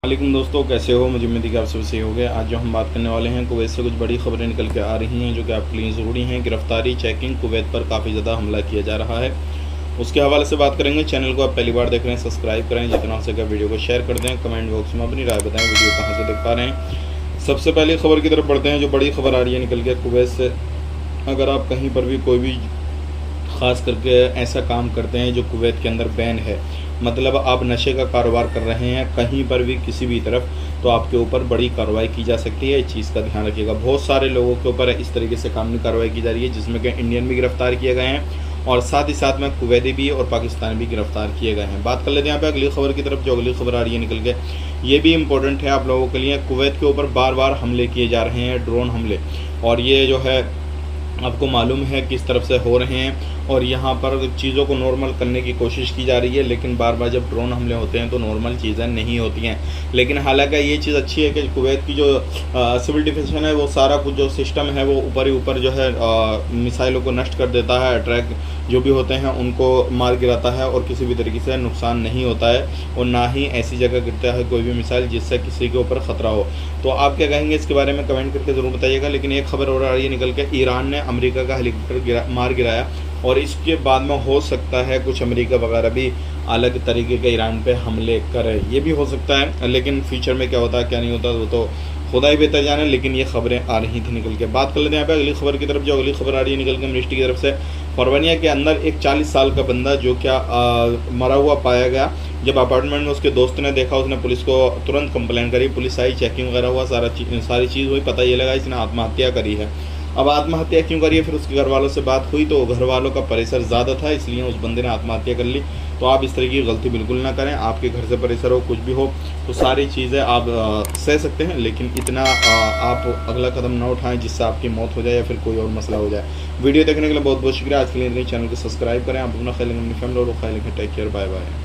वालेकुम दोस्तों, कैसे हो? मुझे उम्मीद है कि आप सब सही हो गए। आज जो हम बात करने वाले हैं, कुवैत से कुछ बड़ी खबरें निकल के आ रही हैं जो कि आपके लिए ज़रूरी हैं। गिरफ्तारी चेकिंग, कुवैत पर काफ़ी ज़्यादा हमला किया जा रहा है, उसके हवाले से बात करेंगे। चैनल को आप पहली बार देख रहे हैं, सब्सक्राइब करें, जितना हो सके वीडियो को शेयर कर दें, कमेंट बॉक्स में अपनी राय बताएं वीडियो कहाँ से देख पा रहे हैं। सबसे पहले खबर की तरफ बढ़ते हैं। जो बड़ी खबर आ रही है निकल के कुवैत से, अगर आप कहीं पर भी कोई भी ख़ास करके ऐसा काम करते हैं जो कुवैत के अंदर बैन है, मतलब आप नशे का कारोबार कर रहे हैं कहीं पर भी किसी भी तरफ, तो आपके ऊपर बड़ी कार्रवाई की जा सकती है। इस चीज़ का ध्यान रखिएगा। बहुत सारे लोगों के ऊपर इस तरीके से कानूनी कार्रवाई की जा रही है, जिसमें कि इंडियन भी गिरफ्तार किए गए हैं और साथ ही साथ में कुवैती भी और पाकिस्तानी भी गिरफ्तार किए गए हैं। बात कर लेते हैं यहाँ पे अगली खबर की तरफ। जो अगली खबर आ रही है निकल के, ये भी इम्पोर्टेंट है आप लोगों के लिए। कुवैत के ऊपर बार बार हमले किए जा रहे हैं, ड्रोन हमले, और ये जो है आपको मालूम है किस तरफ से हो रहे हैं, और यहाँ पर चीज़ों को नॉर्मल करने की कोशिश की जा रही है, लेकिन बार बार जब ड्रोन हमले होते हैं तो नॉर्मल चीज़ें नहीं होती हैं। लेकिन हालांकि ये चीज़ अच्छी है कि कुवैत की जो सिविल डिफेंस है, वो सारा कुछ जो सिस्टम है वो ऊपर ही ऊपर जो है मिसाइलों को नष्ट कर देता है, अट्रैक जो भी होते हैं उनको मार गिराता है, और किसी भी तरीके से नुकसान नहीं होता है, और ना ही ऐसी जगह गिरता है कोई भी मिसाइल जिससे किसी के ऊपर ख़तरा हो। तो आप क्या कहेंगे इसके बारे में कमेंट करके ज़रूर बताइएगा। लेकिन एक खबर और आ रही है निकल के, ईरान ने अमेरिका का हेलीकॉप्टर मार गिराया, और इसके बाद में हो सकता है कुछ अमेरिका वगैरह भी अलग तरीके के ईरान पे हमले करे, ये भी हो सकता है। लेकिन फ्यूचर में क्या होता है क्या नहीं होता वो तो खुदा ही बेहतर जाने। लेकिन ये खबरें आ रही थी निकल के। बात कर लेते हैं यहाँ पे अगली खबर की तरफ। जो अगली खबर आ रही है निकल के मिनिस्ट्री की तरफ से, परवानिया के अंदर एक 40 साल का बंदा जो क्या मरा हुआ पाया गया। जब अपार्टमेंट में उसके दोस्त ने देखा, उसने पुलिस को तुरंत कंप्लेंट करी, पुलिस आई, चेकिंग वगैरह हुआ, सारी चीज़ हुई, पता ये लगा इसने आत्महत्या करी है। अब आत्महत्या क्यों करी है, फिर उसके घर वालों से बात हुई तो घर वालों का प्रेशर ज़्यादा था, इसलिए उस बंदे ने आत्महत्या कर ली। तो आप इस तरह की गलती बिल्कुल ना करें। आपके घर से प्रेशर हो, कुछ भी हो, तो सारी चीज़ें आप सह सकते हैं, लेकिन इतना आप अगला कदम ना उठाएं जिससे आपकी मौत हो जाए या फिर कोई और मसला हो जाए। वीडियो देखने के लिए बहुत बहुत शुक्रिया। आज के लिए चैनल को सब्सक्राइब करें। आप अपना ख्याल रखें, अपनी फैमिली और ख्याल रखें। Take care, bye bye.